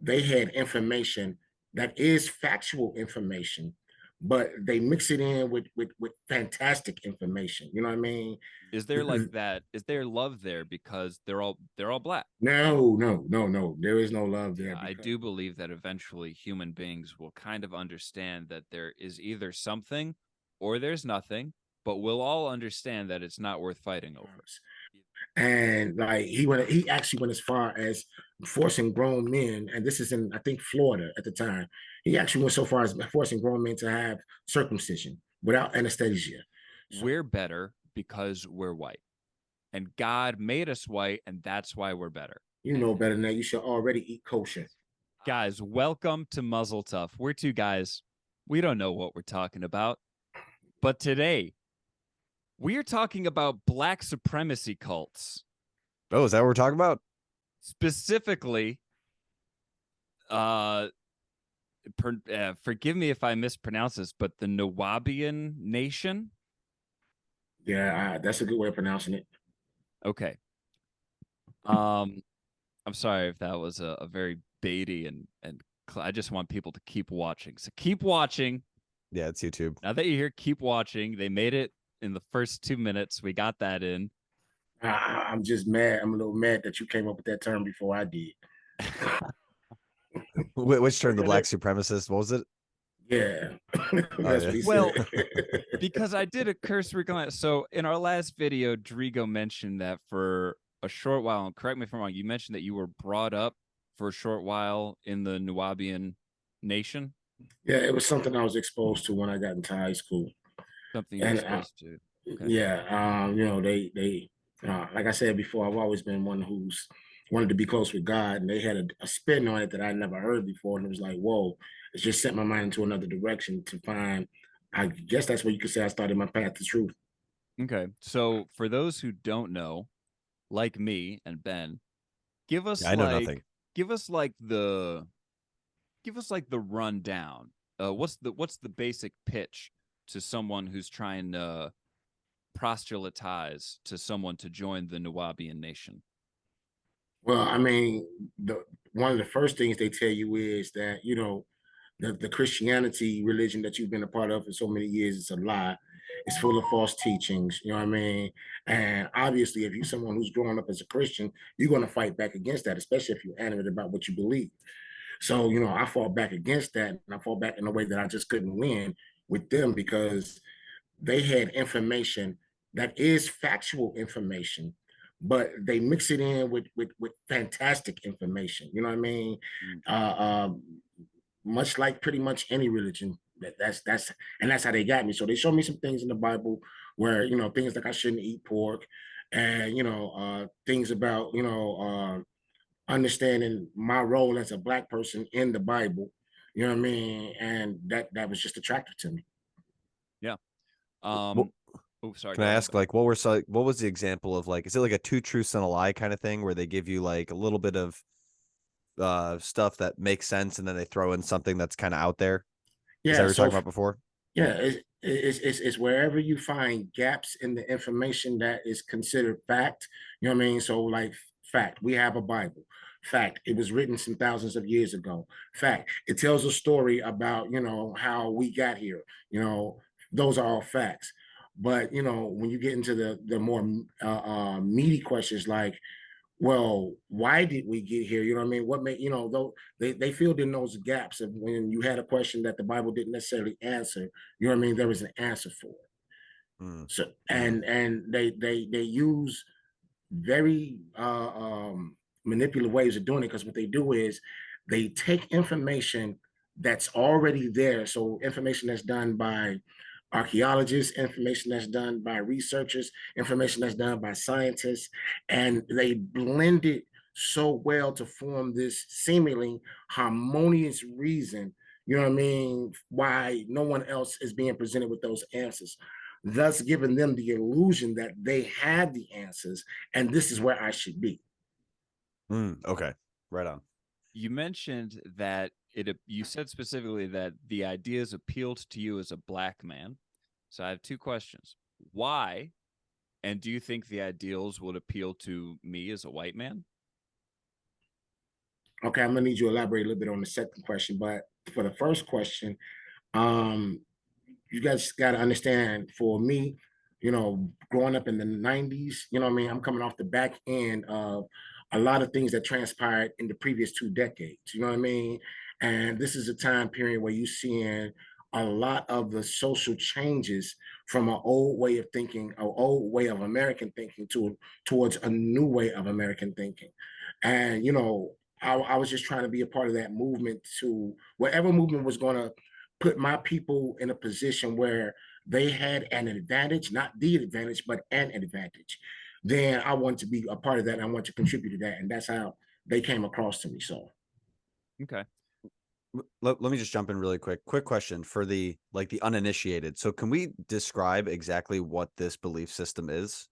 they had information that is factual information, but they mix it in with fantastic information. You know what I mean? Is there like that? Is there love there because they're all black? No, no, no, no. There is no love there Yeah, I because do believe that eventually human beings will kind of understand that there is either something or there's nothing, but we'll all understand that it's not worth fighting over. and like he actually went as far as forcing grown men, and this is in I think Florida at the time. He actually went so far as forcing grown men to have circumcision without anesthesia. So We're better because we're white. And God made us white, and that's why we're better. you know better than that. You should already eat kosher. Guys, welcome to Muzzle Tough. We're two guys. We don't know what we're talking about. But today, we are talking about black supremacy cults. Oh, is that what we're talking about? Specifically, forgive me if I mispronounce this, but the Nuwaubian nation. Yeah, that's a good way of pronouncing it. Okay. I'm sorry if that was a very baity and I just want people to keep watching. So keep watching. Yeah, it's YouTube. Now that you're here, keep watching. They made it in the first 2 minutes. We got that in. I'm just mad. I'm a little mad that you came up with that term before I did. Which term? The black supremacist? What was it? Yeah, that's what he well, said. because I did a cursory glance. So in our last video, Drigo mentioned that for a short while, and correct me if I'm wrong, you mentioned that you were brought up for a short while in the Nuwaubian nation. Yeah, it was something I was exposed to when I got into high school. Something you were And exposed to. Okay. yeah, they like I said before, I've always been one who's wanted to be close with God, and they had a spin on it that I never heard before, and it was like, whoa, it just set my mind into another direction to find. I guess that's where you could say I started my path to truth. Okay. So for those who don't know, like me and Ben, give us Yeah, I know like nothing. give us like the give us like the rundown. What's the basic pitch to someone who's trying to proselytize to someone to join the Nuwaubian nation? Well, I mean, one of the first things they tell you is that the Christianity religion that you've been a part of for so many years is a lie. It's full of false teachings. You know what I mean? And obviously, if you're someone who's growing up as a Christian, you're going to fight back against that, especially if you're animate about what you believe. So, I fought back against that, and I fought back in a way that I just couldn't win with them because they had information that is factual information, but they mix it in with fantastic information. You know what I mean? Much like pretty much any religion. That's how they got me. So they showed me some things in the Bible where things like I shouldn't eat pork, and things about understanding my role as a black person in the Bible. You know what I mean? And that was just attractive to me. Yeah. Well, Oh, sorry. can Go I ahead. ask, like, what was the example of, like, is it like a two truths and a lie kind of thing where they give you like a little bit of stuff that makes sense and then they throw in something that's kind of out there? Is that what Yeah. we were So talking about before? yeah, it's wherever you find gaps in the information that is considered fact. You know what I mean? So like fact, we have a Bible. Fact, it was written some thousands of years ago. Fact, it tells a story about how we got here. Those are all facts. But when you get into the more meaty questions like, well, why did we get here? You know what I mean? What made, though they filled in those gaps of when you had a question that the Bible didn't necessarily answer, you know what I mean? There was an answer for it. Mm. So and they use very manipulative ways of doing it because what they do is they take information that's already there. So information that's done by archaeologists, information that's done by researchers, information that's done by scientists, and they blend it so well to form this seemingly harmonious reason, you know what I mean, why no one else is being presented with those answers, thus giving them the illusion that they have the answers and this is where I should be. Okay, right on. You mentioned that you said specifically that the ideas appealed to you as a black man. So I have two questions. Why? And do you think the ideals would appeal to me as a white man? Okay, I'm gonna need you to elaborate a little bit on the second question, but for the first question, um, you guys got to understand, for me, growing up in the 90s, what I mean, I'm coming off the back end of a lot of things that transpired in the previous 2 decades, you know what I mean? And this is a time period where you're seeing a lot of the social changes from an old way of thinking, an old way of American thinking towards a new way of American thinking. And, I was just trying to be a part of that movement, to whatever movement was going to put my people in a position where they had an advantage, not the advantage, but an advantage. Then I want to be a part of that. And I want to contribute to that. And that's how they came across to me. So, Okay. Let me just jump in really quick. Quick question for the uninitiated. So can we describe exactly what this belief system is?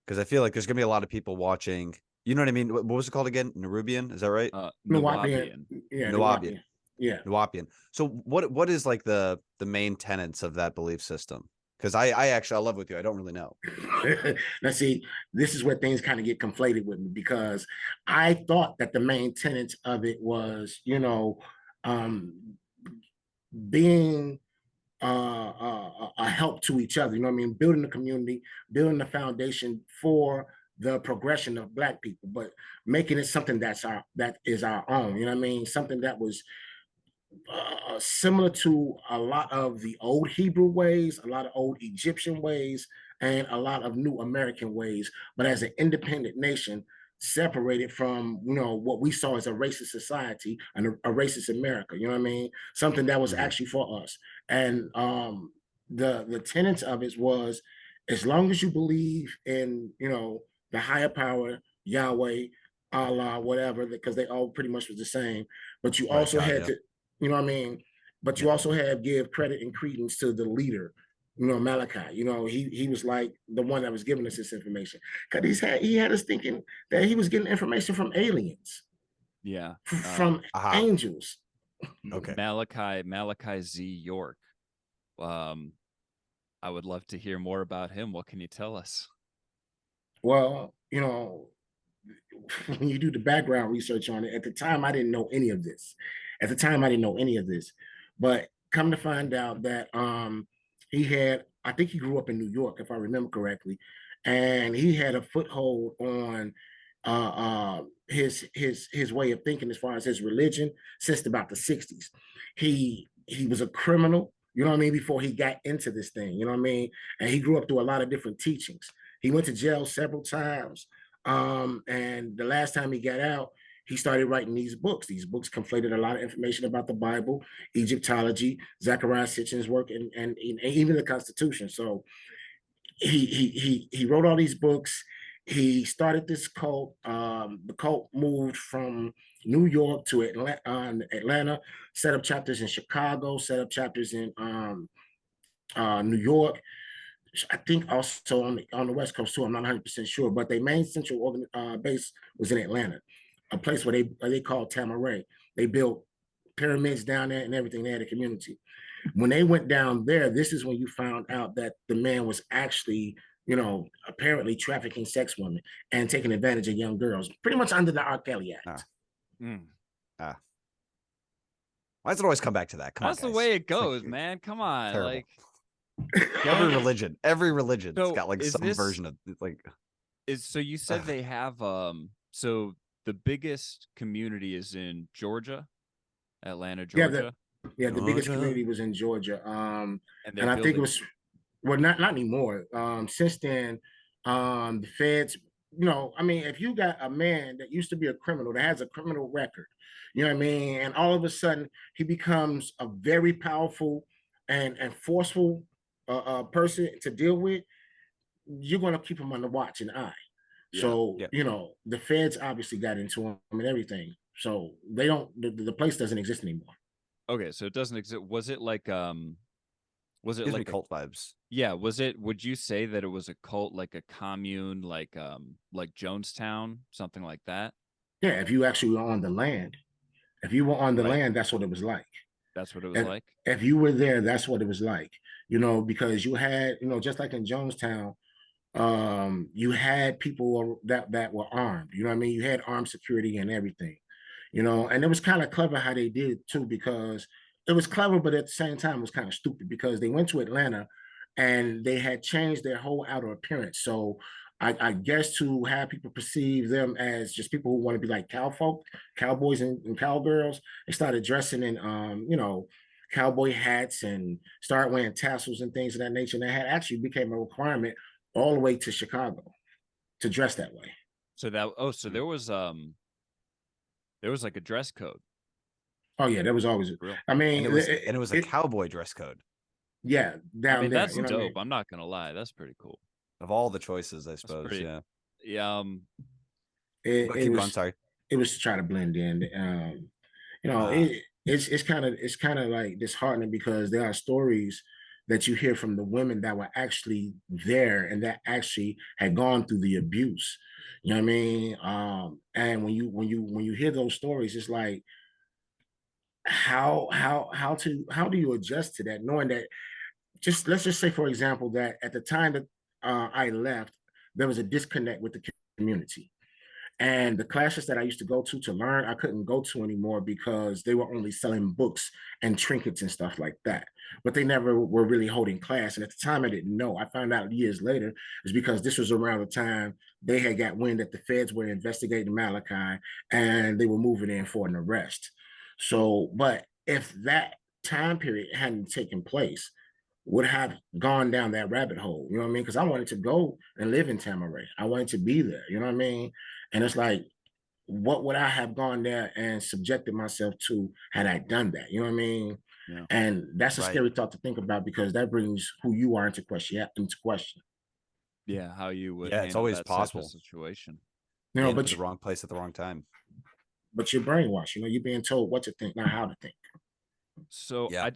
Because I feel like there's gonna be a lot of people watching. You know what I mean? What was it called again? Nuwaubian? Is that right? Nuwaubian. Yeah, Nuwaubian. Yeah. Nuwaubian. So what is like the main tenets of that belief system? Because I actually, I love with you. I don't really know. Let's see, this is where things kind of get conflated with me, because I thought that the main tenets of it was, um, being a help to each other. You know what I mean? Building the community, building the foundation for the progression of Black people, but making it something that is our own. You know what I mean? Something that was similar to a lot of the old Hebrew ways, a lot of old Egyptian ways, and a lot of new American ways, but as an independent nation, separated from what we saw as a racist society and a racist America. You know what I mean? Something that was actually for us. And the tenets of it was, as long as you believe in the higher power, Yahweh, Allah, whatever, because they all pretty much was the same. But you Right, also God, had yeah. to, you know what I mean? But you Yeah. also have give credit and credence to the leader, Malachi. He was like the one that was giving us this information, because he had us thinking that he was getting information from aliens, Yeah. from Aha. angels. Okay. Malachi Z York. I would love to hear more about him. What can you tell us? Well, when you do the background research on it, at the time I didn't know any of this. At the time I didn't know any of this, but come to find out that he had, I think he grew up in New York, if I remember correctly, and he had a foothold on his way of thinking as far as his religion since about the 60s. He was a criminal, you know what I mean, before he got into this thing, you know what I mean? And he grew up through a lot of different teachings. He went to jail several times. And the last time he got out, he started writing these books. These books conflated a lot of information about the Bible, Egyptology, Zechariah Sitchin's work, and even the Constitution. So he wrote all these books. He started this cult. The cult moved from New York to Atlanta, set up chapters in Chicago, set up chapters in New York. I think also on the West Coast too. I'm not 100% sure, but their main central base was in Atlanta, a place where they called Tamaray. They built pyramids down there and everything. They had a community. When they went down there, this is when you found out that the man was actually, apparently trafficking sex women and taking advantage of young girls, pretty much under the R. Kelly Act. Ah. Ah. Why does it always come back to that? Come That's on, the guys. way it It's like, goes, man. Come on. terrible. Like, every religion's So got like is some this- version of it's like so you said they have so the biggest community is in Georgia, Atlanta, Yeah, Georgia. the biggest Georgia. community was in Georgia. And And I think it was, well, not anymore. Since then, the feds, I mean, if you got a man that used to be a criminal, that has a criminal record, you know what I mean, and all of a sudden he becomes a very powerful and forceful person to deal with, you're going to keep him under watch and eye. So, Yeah. the feds obviously got into him and everything. So they don't, the place doesn't exist anymore. Okay, so it doesn't exist. Was it like Gives me cult vibes. Yeah, was it, would you say that it was a cult, like a commune, like Jonestown, something like that? Yeah, if you actually were on the land, Right. that's what it was like. That's what it was if, like? if you were there, that's what it was like, because you had, just like in Jonestown, you had people that were armed, you know what I mean? You had armed security and everything. And it was kind of clever how they did it too, because it was clever, but at the same time, it was kind of stupid because they went to Atlanta and they had changed their whole outer appearance. So I guess to have people perceive them as just people who want to be like cowfolk, cowboys and cowgirls, they started dressing in, cowboy hats and started wearing tassels and things of that nature. And that had actually became a requirement all the way to Chicago to dress that way. So there was like a dress code. Oh yeah, that was always. I mean, and it was a cowboy dress code. Yeah, down there. That's dope. I'm not gonna lie, that's pretty cool. Of all the choices, I suppose. Yeah. Yeah. It was. Going, sorry. It was to try to blend in. It's kind of like disheartening because there are stories that you hear from the women that were actually there and that actually had gone through the abuse. You know what I mean? And when you hear those stories, it's like how do you adjust to that, knowing that let's just say, for example, that at the time that I left, there was a disconnect with the community. And the classes that I used to go to learn, I couldn't go to anymore because they were only selling books and trinkets and stuff like that. But they never were really holding class. And at the time, I didn't know. I found out years later is because this was around the time they had got wind that the feds were investigating Malachi and they were moving in for an arrest. So, but if that time period hadn't taken place, would have gone down that rabbit hole, you know what I mean? Because I wanted to go and live in Tamaray. I wanted to be there, you know what I mean? And it's like, what would I have gone there and subjected myself to had I done that? You know what I mean? Yeah. And that's a scary thought to think about because that brings who you are into question. Yeah, how you would. Yeah, it's always that possible. Situation. But the wrong place at the wrong time. But you're brainwashed. You're being told what to think, not how to think. So yeah. I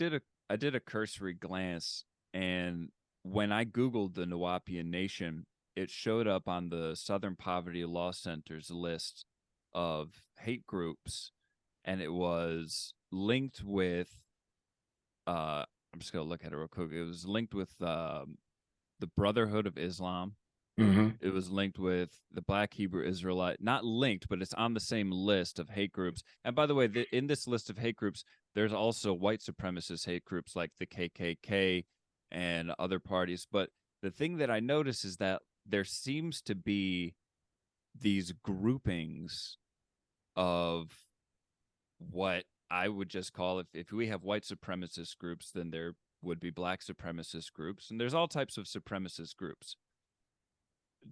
did a cursory glance, and when I Googled the Nuwaubian Nation, it showed up on the Southern Poverty Law Center's list of hate groups, and it was linked with I'm just gonna look at it real quick. It was linked with the Brotherhood of Islam. Mm-hmm. It was linked with the Black Hebrew Israelite, not linked, but it's on the same list of hate groups. And by the way, in this list of hate groups, there's also white supremacist hate groups like the KKK and other parties. But the thing that I notice is that there seems to be these groupings of what I would just call, if we have white supremacist groups, then there would be black supremacist groups, and there's all types of supremacist groups.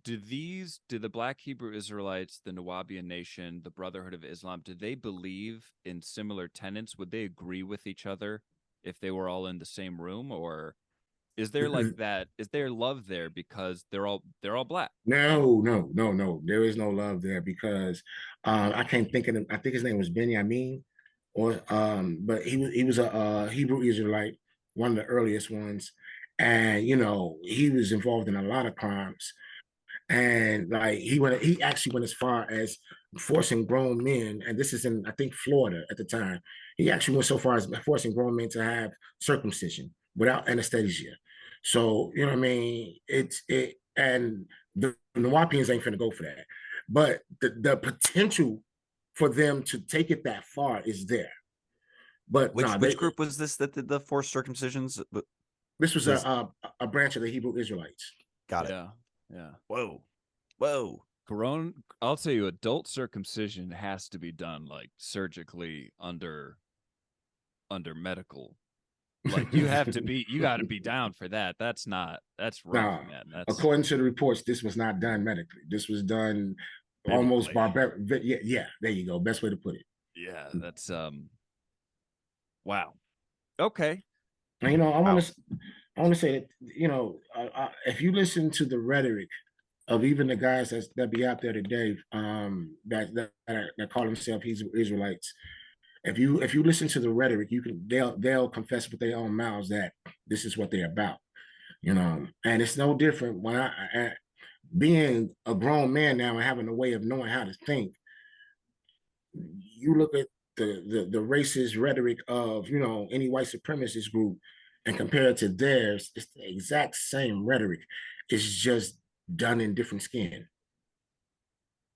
Do the Black Hebrew Israelites, the Nuwaubian Nation, the Brotherhood of Islam, do they believe in similar tenets? Would they agree with each other if they were all in the same room, or is there like that? Is there love there because they're all black? No. There is no love there because I can't think of him. I think his name was Benjamin, but he was a Hebrew Israelite, one of the earliest ones, and he was involved in a lot of crimes. And like he actually went as far as forcing grown men, and this is in I think Florida at the time. He actually went so far as forcing grown men to have circumcision without anesthesia. So you know what I mean? And the Nuwaubians ain't finna go for that. But the potential for them to take it that far is there. But which group was this that did the forced circumcisions? This was a branch of the Hebrew Israelites. Got it. Yeah. Whoa. I'll tell you, adult circumcision has to be done like surgically under medical. Like you got to be down for that. That's rough, man. According to the reports, this was not done medically. This was done almost barbaric. Yeah, there you go. Best way to put it. Yeah, that's wow. Okay. And, I want to say that if you listen to the rhetoric of even the guys that be out there today, that call themselves Israelites, if you listen to the rhetoric, they'll confess with their own mouths that this is what they're about, and it's no different when I being a grown man now and having a way of knowing how to think. You look at the racist rhetoric of any white supremacist group and compare it to theirs, it's the exact same rhetoric. It's just done in different skin.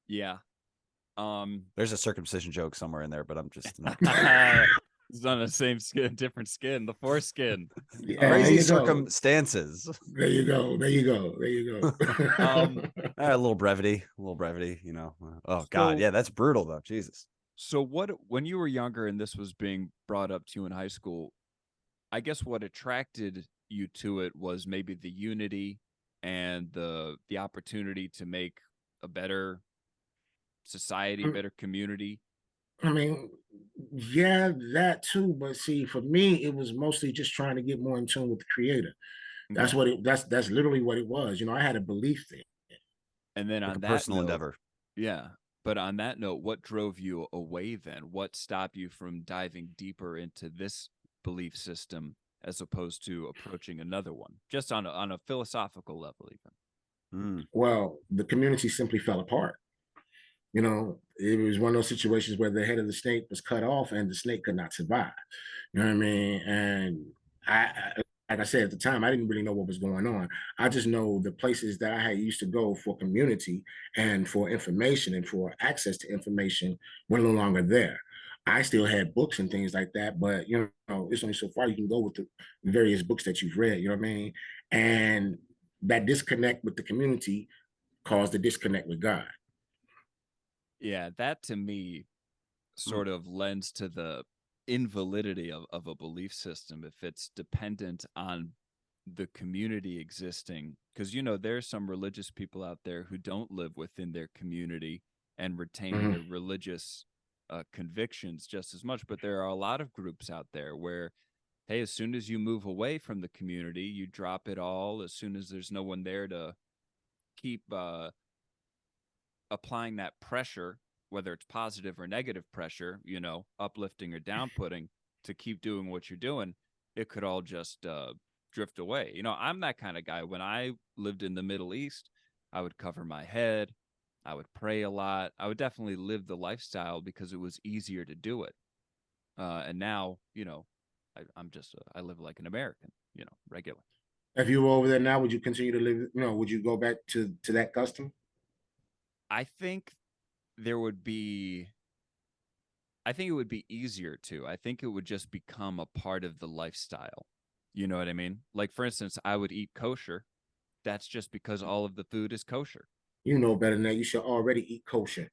Yeah. There's a circumcision joke somewhere in there, but I'm just not. It's on the same skin, different skin, the foreskin. Yeah, there Crazy you go. circumstances. There you go. There you go. There you go. A little brevity, you know. Oh God, So- yeah, that's brutal though. Jesus. So when you were younger and this was being brought up to you in high school, I guess what attracted you to it was maybe the unity and the opportunity to make a better society, better community. I mean, yeah, that too. But see, for me, it was mostly just trying to get more in tune with the creator. That's Okay. what it that's literally what it was. You know, I had a belief thing. And then Like on a that personal note, endeavor. yeah. But on that note, what drove you away then? What stopped you from diving deeper into this belief system as opposed to approaching another one, just on a philosophical level, even? Well, the community simply fell apart. You know, it was one of those situations where the head of the snake was cut off and the snake could not survive. You know what I mean? And like I said at the time, I didn't really know what was going on. I just know the places that I had used to go for community and for information and for access to information were no longer there. I still had books and things like that, but you know, it's only so far you can go with the various books that you've read. You know what I mean? And that disconnect with the community caused the disconnect with God. Yeah, that to me sort of lends to the invalidity of a belief system if it's dependent on the community existing. Because, you know, there's some religious people out there who don't live within their community and retain their religious convictions just as much. But there are a lot of groups out there where, hey, as soon as you move away from the community, you drop it all. As soon as there's no one there to keep applying that pressure, whether it's positive or negative pressure, you know, uplifting or downputting to keep doing what you're doing, it could all just drift away. You know, I'm that kind of guy. When I lived in the Middle East, I would cover my head. I would pray a lot. I would definitely live the lifestyle because it was easier to do it. And now, you know, I'm just, I live like an American, you know, regular. If you were over there now, would you continue to live? You know, would you go back to that custom? I think there would be I think it would be easier to. I think it would just become a part of the lifestyle. You know what I mean? Like, for instance, I would eat kosher. That's just because all of the food is kosher. You know better than that. You should already eat kosher.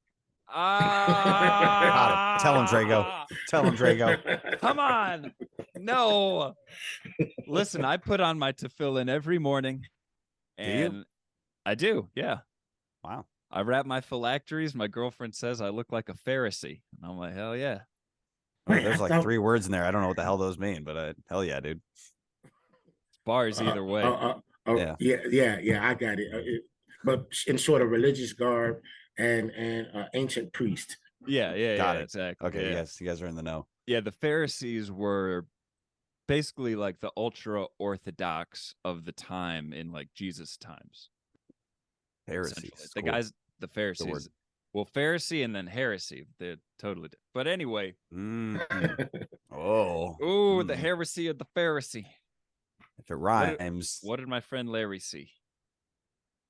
Got him. Tell him, Drago. Tell him, Drago. Come on. No. Listen, I put on my tefillin every morning. And I do. Yeah. Wow. I wrap my phylacteries. My girlfriend says I look like a Pharisee. And I'm like, hell yeah. Wait, there's like 3 words in there. I don't know what the hell those mean, but hell yeah, dude. Bars either way. Yeah, I got it. But in sort of religious garb and ancient priest. Yeah, Got it. exactly. Okay, yeah. you guys are in the know. Yeah, the Pharisees were basically like the ultra orthodox of the time in like Jesus times. Pharisees. The Cool. guys, the Pharisees. Well, Pharisee and then heresy. They're totally different. But anyway. Oh. Ooh, the heresy of the Pharisee. If it rhymes. What did my friend Larry see?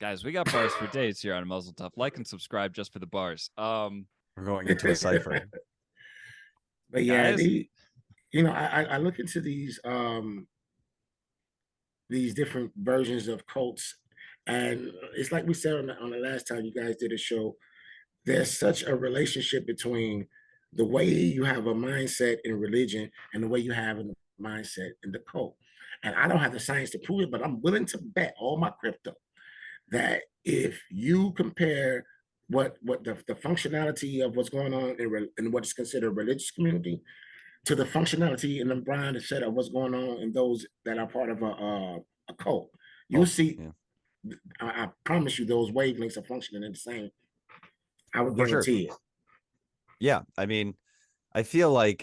Guys, we got bars for days here on Muzzle Tough. Like and subscribe just for the bars. We're going into a cipher. But yeah, you know, I look into these different versions of cults, and it's like we said on the last time you guys did a show. There's such a relationship between the way you have a mindset in religion and the way you have a mindset in the cult. And I don't have the science to prove it, but I'm willing to bet all my crypto that if you compare what the functionality of what's going on in what is considered a religious community to the functionality and the Brian said of what's going on in those that are part of a cult, you'll see. Yeah. I promise you, those wavelengths are functioning in the same. I would guarantee it. Yeah, I mean, I feel like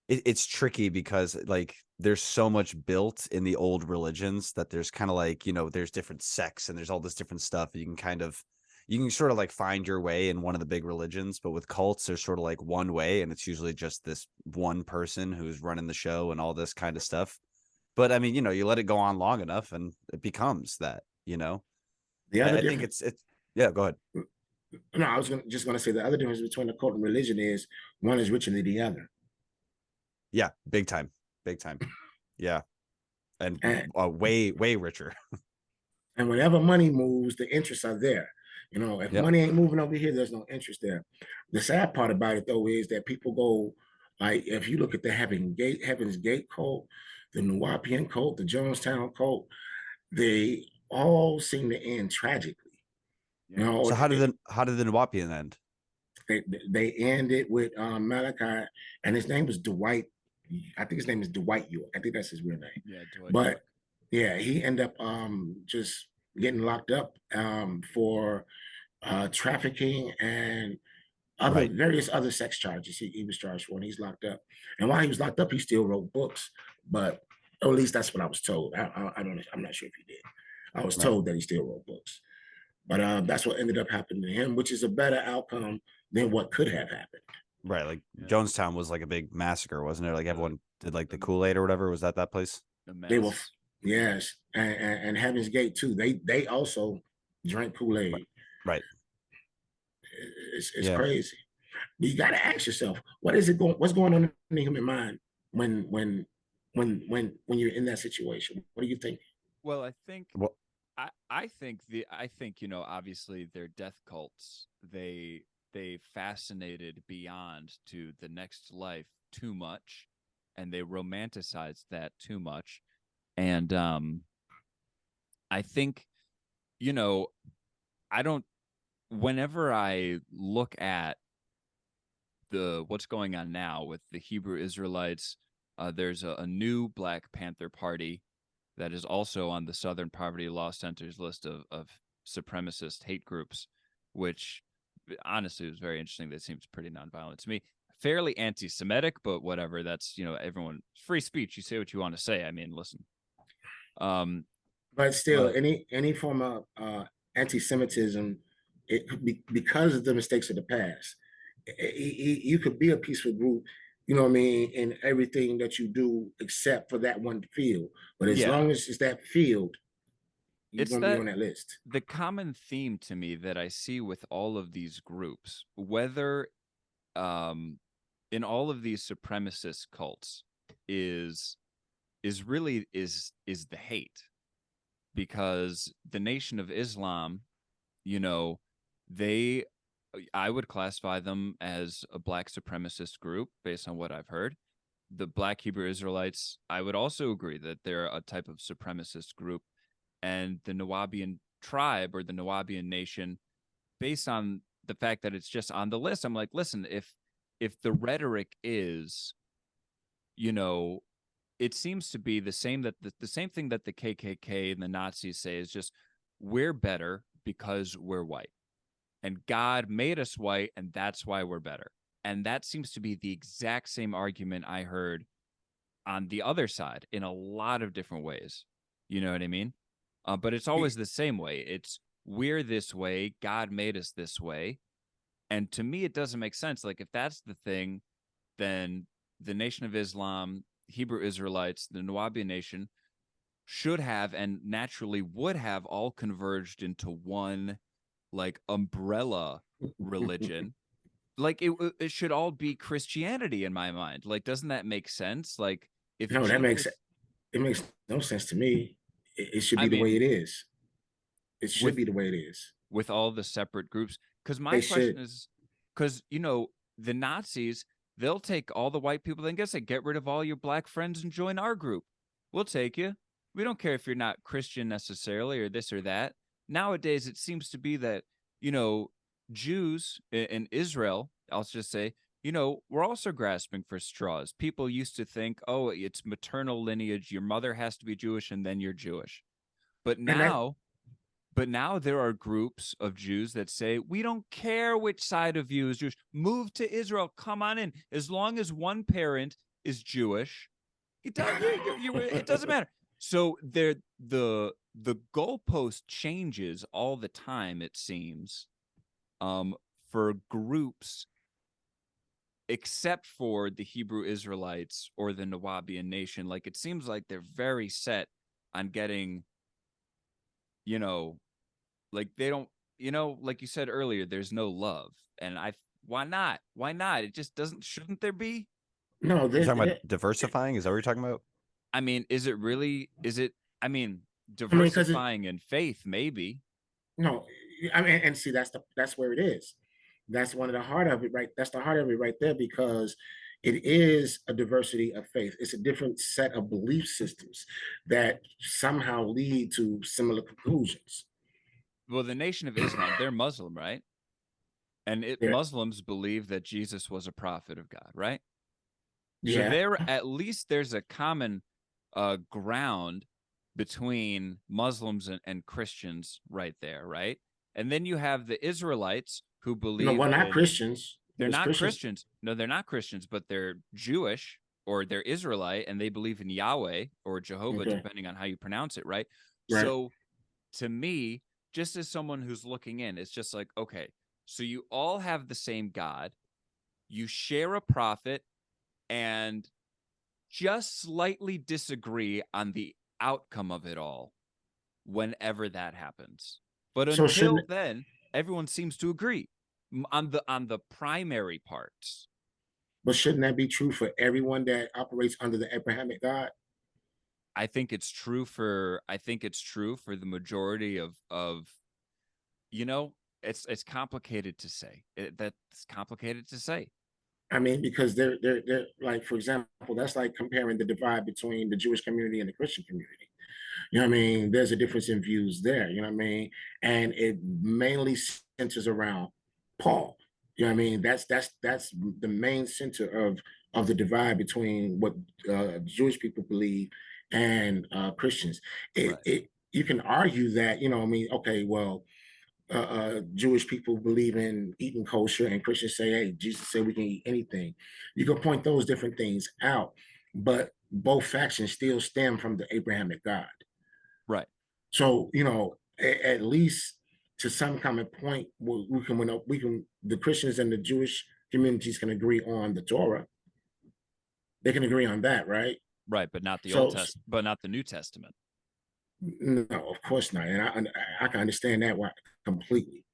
it's tricky because like there's so much built in the old religions that there's kind of like, you know, there's different sects and there's all this different stuff. You can sort of like find your way in one of the big religions, but with cults, there's sort of like one way, and it's usually just this one person who's running the show and all this kind of stuff. But I mean, you know, you let it go on long enough and it becomes that, you know. I think it's yeah, go ahead. No, I was just going to say the other difference between a cult and religion is one is richer than the other. Yeah, big time. Yeah, and And, way richer. and whenever money moves, the interests are there. You know, if Yep. money ain't moving over here, there's no interest there. The sad part about it though is that people go, like, if you look at the Heaven's Gate cult, the Nuwaubian cult, the Jonestown cult, they all seem to end tragically. You Yeah. know, So how did the Nuwaubian end? they ended with Malachi, and his name was Dwight. I think his name is Dwight York. I think that's his real name. Yeah, Dwight But York. yeah, he ended up just getting locked up for trafficking and other Right. various other sex charges he was charged for, and he's locked up. And while he was locked up, he still wrote books, but or at least that's what I was told. I don't. I'm not sure if he did. I was Right. told that he still wrote books, but that's what ended up happening to him, which is a better outcome than what could have happened. Right. Like Yeah. Jonestown was like a big massacre, wasn't it? Like everyone did like the Kool-Aid or whatever. Was that place? The They were, mass. yes, and Heaven's Gate too. They also drank Kool-Aid. Right. It's Yeah. crazy. You got to ask yourself, what's going on in the human mind when you're in that situation? What do you think? Well, I think Well, I think, you know, obviously their death cults, they fascinated beyond to the next life too much, and they romanticized that too much. And I think, you know, I don't whenever I look at the what's going on now with the Hebrew Israelites, there's a new Black Panther Party that is also on the Southern Poverty Law Center's list of supremacist hate groups, which honestly was very interesting. That seems pretty nonviolent to me. Fairly anti-Semitic, but whatever. That's, you know, everyone free speech. You say what you want to say. I mean, listen. But still, But any form of anti-Semitism, because of the mistakes of the past, you could be a peaceful group, you know what I mean, in everything that you do except for that one field. But as yeah, long as it's that field, you're it's gonna be that on that list. the common theme to me that I see with all of these groups, whether um in all of these supremacist cults, is is the hate, because the Nation of Islam, you know, they I would classify them as a Black supremacist group based on what I've heard. The Black Hebrew Israelites, I would also agree that they're a type of supremacist group. And the Nuwaubian tribe or the Nuwaubian nation, based on the fact that it's just on the list, I'm like, listen, if the rhetoric is, you know, it seems to be the same that the same thing that the KKK and the Nazis say is just we're better because we're white. And God made us white, and that's why we're better. And that seems to be the exact same argument I heard on the other side in a lot of different ways. You know what I mean? But it's always the same way. It's we're this way. God made us this way. And to me, it doesn't make sense. Like, if that's the thing, then the Nation of Islam, Hebrew Israelites, the Nuwaubian nation should have and naturally would have all converged into one, like, umbrella religion. Like, it should all be Christianity in my mind. Like, doesn't that make sense? Like, if No, Jesus, it makes no sense to me. It should I be the way mean, it is. It should with be the way it is. all the separate groups, because my They question should. is, because, you know, the Nazis, they'll take all the white people, then guess they get rid of all your Black friends and join our group. We'll take you. We don't care if you're not Christian necessarily or this or that. Nowadays it seems to be that, you know, Jews in Israel, I'll just say, you know, we're also grasping for straws. People used to think, oh, it's maternal lineage, your mother has to be Jewish and then you're Jewish. But And that now there are groups of Jews that say, we don't care which side of you is Jewish. Move to Israel. Come on in. As long as one parent is Jewish, it doesn't matter. So the goalpost changes all the time, it seems, for groups, except for the Hebrew Israelites or the Nuwaubian nation. Like, it seems like they're very set on getting, you know, like, they don't you know, like you said earlier, there's no love, and why not? Why not? It just doesn't. Shouldn't there be? No, You're talking about there, diversifying? Is that what you're talking about? I mean, is it really? Is it? I mean, I mean, because diversifying in faith, maybe. no, I mean, and see, that's where it is. That's one of the heart of it, right? That's the heart of it right there, because it is a diversity of faith. It's a different set of belief systems that somehow lead to similar conclusions. Well, the Nation of Islam, they're Muslim, right? And Yeah, Muslims believe that Jesus was a prophet of God, right? So yeah. at least there's a common ground between Muslims and Christians right there, right? And then you have the Israelites who No, believe well, not in, Christians, they're because not Christians. Christians. No, they're not Christians, but they're Jewish or they're Israelite and they believe in Yahweh or Jehovah, Okay, depending on how you pronounce it, right? right. So to me, just as someone who's looking in, it's just like, okay, so you all have the same God, you share a prophet, and just slightly disagree on the outcome of it all whenever that happens. But So until shouldn't, then, everyone seems to agree on the primary parts. but shouldn't that be true for everyone that operates under the Abrahamic God? I think it's true for the majority of you know, it's complicated to say. That's complicated to say. I mean, because they're like, for example, that's like comparing the divide between the Jewish community and the Christian community. You know what I mean? There's a difference in views there. You know what I mean? And it mainly centers around Paul. You know what I mean? That's the main center of the divide between what Jewish people believe and Christians. Right. It you can argue that, you know what I mean? Okay, well, Jewish people believe in eating kosher, and Christians say, "Hey, Jesus said we can eat anything." You can point those different things out, but both factions still stem from the Abrahamic God. Right. So, you know, at least to some common point, we can the Christians and the Jewish communities can agree on the Torah. They can agree on that, right? Right, but not the Old So, Testament, but not the New Testament. no, of course not, and I can understand that why completely.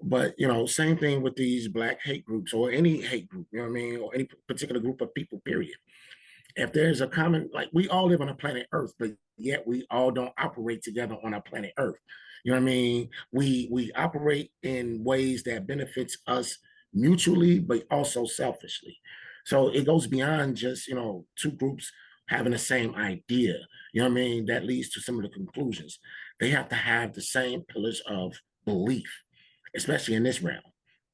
But you know, same thing with these black hate groups or any hate group, you know what I mean, or any particular group of people, period. If there's a common, like, we all live on a planet Earth, but yet we all don't operate together on our planet Earth. You know what I mean? We operate in ways that benefits us mutually, but also selfishly. So it goes beyond just, you know, two groups having the same idea. You know what I mean? That leads to some of the conclusions. They have to have the same pillars of belief, especially in this realm.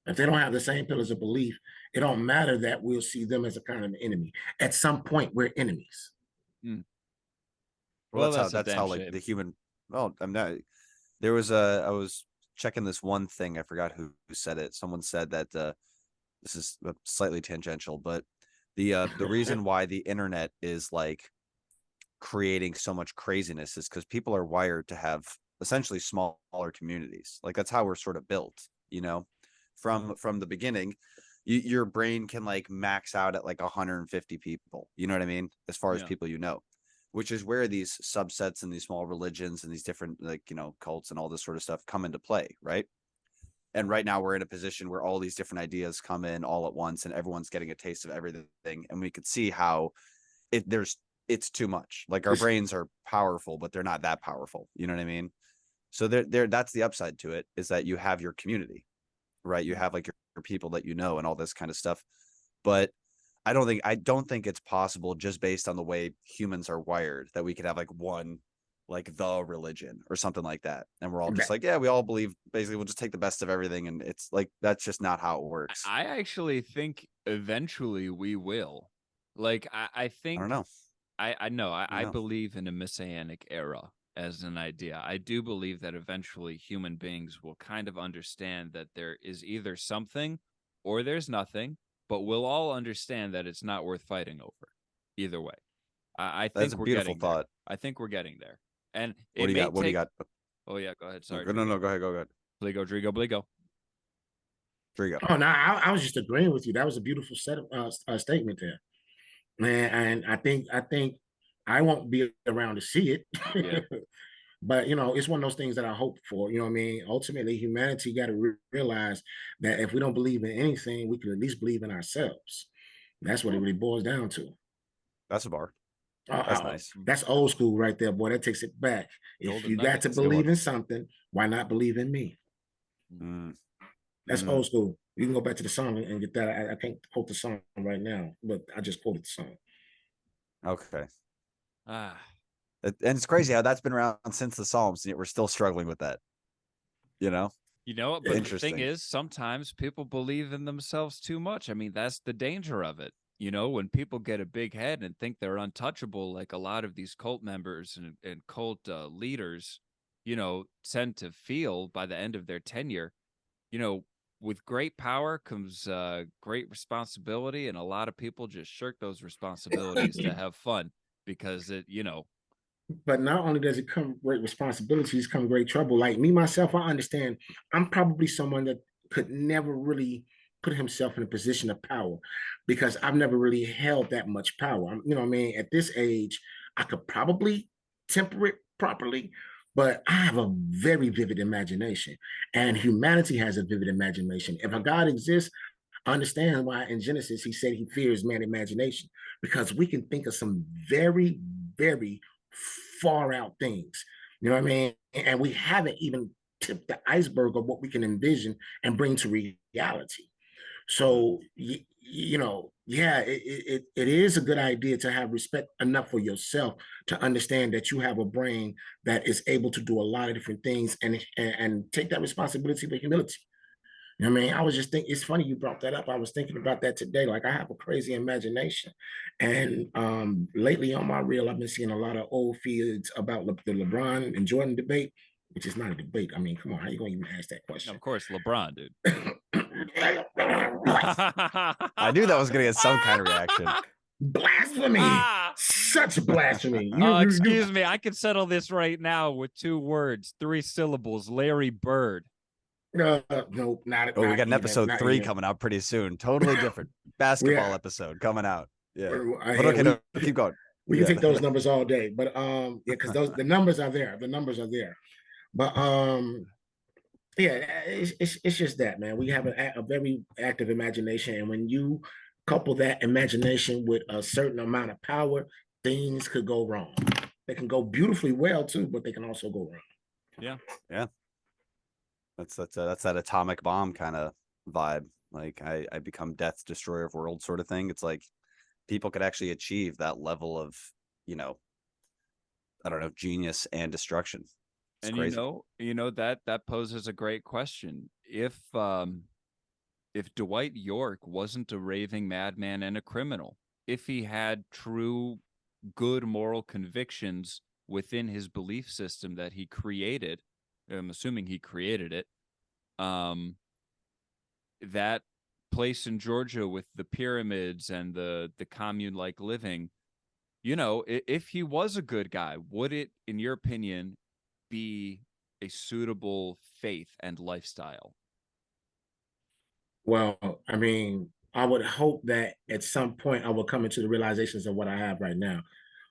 If they don't have the same pillars of belief, it don't matter that we'll see them as a kind of enemy. At some point, we're enemies. Hmm. Well, Well, that's a that's damn how like shame. the human. Well, I'm not. There was a. I was checking this one thing. I forgot who said it. Someone said that this is slightly tangential, but the reason why the internet is like creating so much craziness is because people are wired to have essentially smaller communities. Like that's how we're sort of built, you know, from the beginning. Your brain can like max out at like 150 people. You know what I mean? As far as Yeah. people, you know, which is where these subsets and these small religions and these different like cults and all this sort of stuff come into play, right? And right now we're in a position where all these different ideas come in all at once and everyone's getting a taste of everything, and we could see how it's too much. Like our brains are powerful, but they're not that powerful. You know what I mean? So there that's the upside to it, is that you have your community, right? You have like your people that you know and all this kind of stuff. But I don't think it's possible, just based on the way humans are wired, that we could have like one, like the religion or something like that. And we're all just like, yeah, we all believe, basically we'll just take the best of everything. And it's like, that's just not how it works. I actually think eventually we will. Like I I don't think know. I know I don't I know. believe in a messianic era as an idea. I do believe that eventually human beings will kind of understand that there is either something or there's nothing, but we'll all understand that it's not worth fighting over. Either way. I That's a think we're beautiful getting there. thought. I think we're getting there. And What it do you may got? What do you take got? Oh yeah, go ahead. No, Sorry, no, Drigo. go ahead. Go ahead. Bligo, Drigo, Bligo. Drigo. Oh no, I was just agreeing with you. That was a beautiful set of statement there, man. And I think I won't be around to see it. Yeah. But it's one of those things that I hope for. You know what I mean? Ultimately, humanity got to realize that if we don't believe in anything, we can at least believe in ourselves. That's what it really boils down to. That's a bar. That's nice. That's old school right there, boy. That takes it back. If Golden you got to nuggets. believe in something, why not believe in me? That's old school. You can go back to the song and get that. I can't quote the song right now, but I just quoted the song. Okay. Ah. And it's crazy how that's been around since the Psalms, and yet we're still struggling with that. You know? But the thing is, sometimes people believe in themselves too much. I mean, that's the danger of it. When people get a big head and think they're untouchable, like a lot of these cult members and cult leaders, tend to feel by the end of their tenure, with great power comes great responsibility. And a lot of people just shirk those responsibilities to have fun because But not only does it come great responsibilities, come great trouble. Like me, myself, I understand I'm probably someone that could never really put himself in a position of power because I've never really held that much power. What I mean? At this age, I could probably temper it properly, but I have a very vivid imagination, and humanity has a vivid imagination. If a God exists, I understand why in Genesis he said he fears man imagination, because we can think of some very, very far out things. You know what I mean? And we haven't even tipped the iceberg of what we can envision and bring to reality. So, yeah, it is a good idea to have respect enough for yourself to understand that you have a brain that is able to do a lot of different things and take that responsibility with humility. I mean, I was just thinking, it's funny you brought that up. I was thinking about that today. Like, I have a crazy imagination. And lately on my reel, I've been seeing a lot of old feeds about the LeBron and Jordan debate, which is not a debate. I mean, come on, how you going to even ask that question? Of course, LeBron, dude. I knew that was going to get some kind of reaction. Blasphemy. Such blasphemy. Excuse me. I could settle this right now with 2 words, 3 syllables. Larry Bird. No, not. Oh, we got an even, episode 3 even. coming out pretty soon. Totally different basketball episode coming out. Yeah, but okay, no, keep going. We can take those numbers all day, but yeah, because the numbers are there. The numbers are there, but yeah, it's just that, man. We have a very active imagination, and when you couple that imagination with a certain amount of power, things could go wrong. They can go beautifully well too, but they can also go wrong. Yeah. That's that atomic bomb kind of vibe. Like I become death, destroyer of worlds sort of thing. It's like people could actually achieve that level of, I don't know, genius and destruction. It's and crazy. That poses a great question. If Dwight York wasn't a raving madman and a criminal, if he had true good moral convictions within his belief system that he created, I'm assuming he created it, that place in Georgia with the pyramids and the commune-like living, if he was a good guy, would it, in your opinion, be a suitable faith and lifestyle? Well, I mean, I would hope that at some point I will come into the realizations of what I have right now.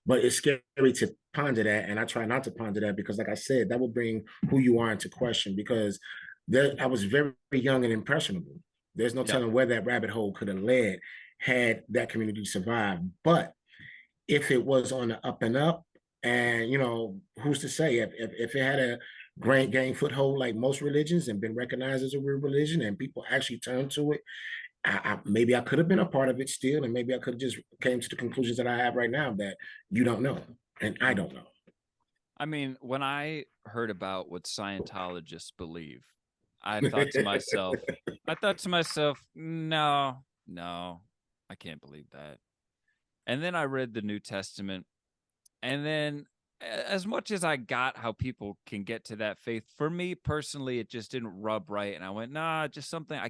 But it's scary to ponder that, and I try not to ponder that because, like I said, that will bring who you are into question. Because I was very young and impressionable. There's no telling where that rabbit hole could have led had that community survived. But if it was on the up and up, and who's to say if it had a great gain foothold like most religions and been recognized as a real religion and people actually turned to it, maybe I could have been a part of it still, and maybe I could have just came to the conclusions that I have right now that you don't know and I don't know. I mean, when I heard about what Scientologists believe, I thought to myself, no, I can't believe that. And then I read the New Testament, and then as much as I got how people can get to that faith, for me personally, it just didn't rub right. And I went, nah, just something I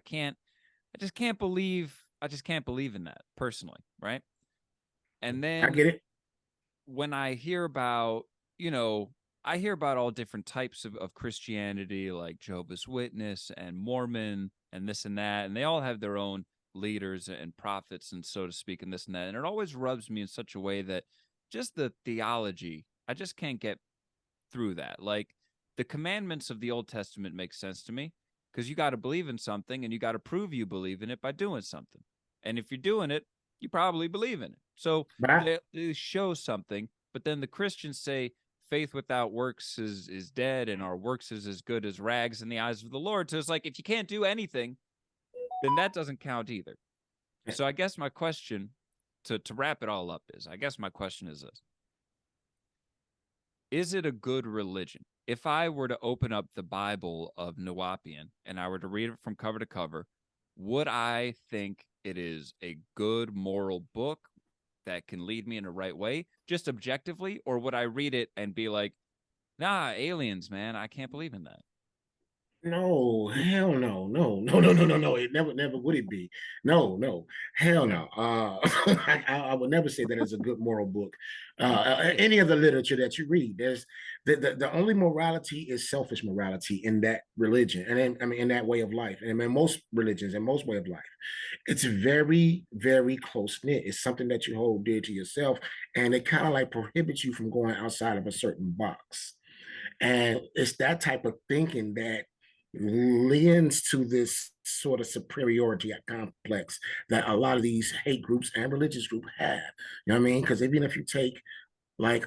just can't believe in that personally, right? And then I get it. When I hear about, I hear about all different types of Christianity, like Jehovah's Witness and Mormon and this and that, and they all have their own leaders and prophets and so to speak and this and that. And it always rubs me in such a way that just the theology, I just can't get through that. Like the commandments of the Old Testament make sense to me because you got to believe in something and you got to prove you believe in it by doing something. And if you're doing it, you probably believe in it. So they show something, but then the Christians say faith without works is dead and our works is as good as rags in the eyes of the Lord. So it's like, if you can't do anything, then that doesn't count either. So I guess my question to wrap it all up is, my question is this. Is it a good religion? If I were to open up the Bible of Nuwaubian and I were to read it from cover to cover, would I think it is a good moral book that can lead me in the right way, just objectively? Or would I read it and be like, nah, aliens, man, I can't believe in that? No, hell no, no, no, no, no, no, no. It never would it be. No, hell no. I would never say that it's a good moral book. Any of the literature that you read, there's the only morality is selfish morality in that religion, and in that way of life, and in most religions and most way of life, it's very, very close knit. It's something that you hold dear to yourself, and it kind of like prohibits you from going outside of a certain box. And it's that type of thinking that lends to this sort of superiority complex that a lot of these hate groups and religious groups have. You know what I mean? Because even if you take like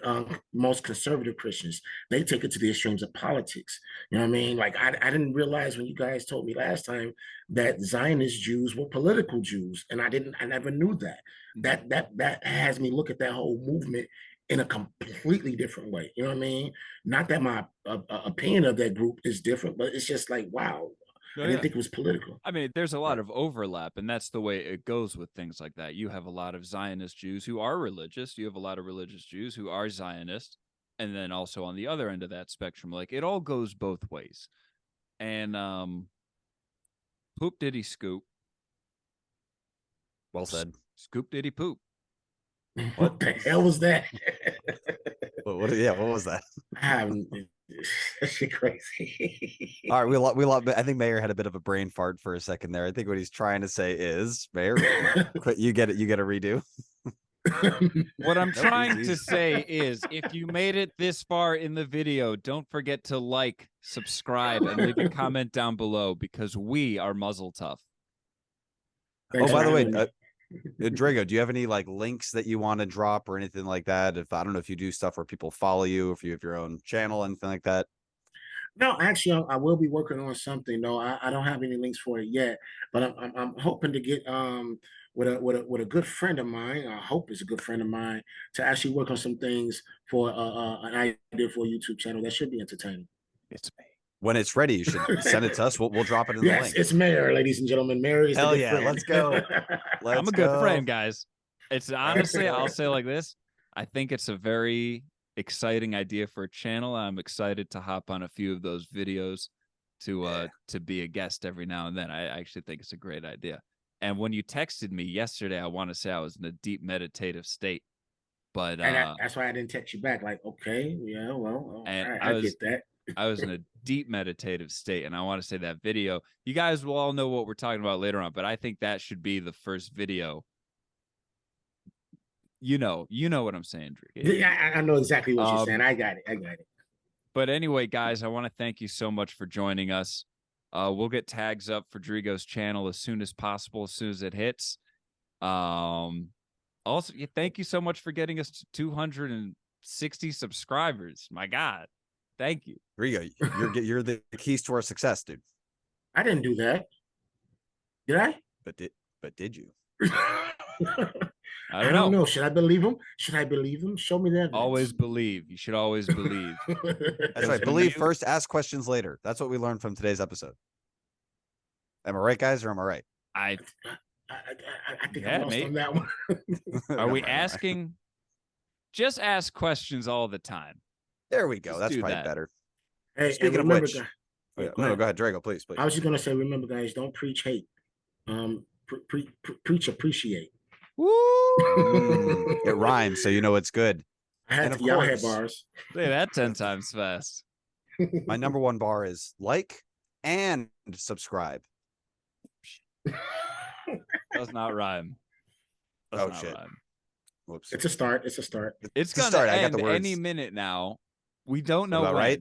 most conservative Christians, they take it to the extremes of politics. You know what I mean? Like I didn't realize when you guys told me last time that Zionist Jews were political Jews, and I never knew that. That has me look at that whole movement in a completely different way. You know what I mean? Not that my opinion of that group is different, but it's just like, wow, I didn't think it was political. I mean, there's a lot of overlap, and that's the way it goes with things like that. You have a lot of Zionist Jews who are religious. You have a lot of religious Jews who are Zionist. And then also on the other end of that spectrum, like it all goes both ways. And poop diddy scoop. Well said. Scoop diddy poop. What the hell was that? What was that? I haven't. That shit crazy. All right, we lost. I think Mayor had a bit of a brain fart for a second there. I think what he's trying to say is, Mayor, you get it. You get a redo. What I'm trying to say is, if you made it this far in the video, don't forget to like, subscribe, and leave a comment down below because we are muzzle tough. Thanks by the way, Drago, do you have any like links that you want to drop or anything like that? If I don't know if you do stuff where people follow you, if you have your own channel, anything like that. No, actually, I will be working on something. No, I don't have any links for it yet, but I'm hoping to get with a good friend of mine. I hope it's a good friend of mine to actually work on some things for an idea for a YouTube channel that should be entertaining. It's me. When it's ready, you should send it to us. We'll drop it in the link. Yes, it's Mayor, ladies and gentlemen. Mayor is Hell the good yeah, friend. let's go. I'm a good friend, guys. It's honestly, I'll say like this. I think it's a very exciting idea for a channel. I'm excited to hop on a few of those videos to be a guest every now and then. I actually think it's a great idea. And when you texted me yesterday, I want to say I was in a deep meditative state. But that's why I didn't text you back. Like, okay, yeah, well, I get that. I was in a deep meditative state, and I want to say that video. You guys will all know what we're talking about later on, but I think that should be the first video. You know what I'm saying, Drew. Yeah, I know exactly what you're saying. I got it. But anyway, guys, I want to thank you so much for joining us. We'll get tags up for Drigo's channel as soon as possible, as soon as it hits. Also, thank you so much for getting us to 260 subscribers. My God, thank you. Drigo, you're the keys to our success, dude. I didn't do that. Did I? But did you? I don't know. Should I believe him? Show me that. Always believe. You should always believe. That's right. Believe first, ask questions later. That's what we learned from today's episode. Am I right, guys, or am I right? I think I'm lost on that one. Are we asking? Just ask questions all the time. There we go. That's probably better. Hey, speaking of which, no, go ahead, Drago, please. I was just gonna say, remember, guys, don't preach hate. Preach appreciate. Woo! It rhymes, so you know it's good. Y'all had bars. Say that 10 times fast. My number one bar is like and subscribe. Does not rhyme. Shit. Rhyme. Whoops. It's a start. It's gonna end any minute now. We don't know about when. right?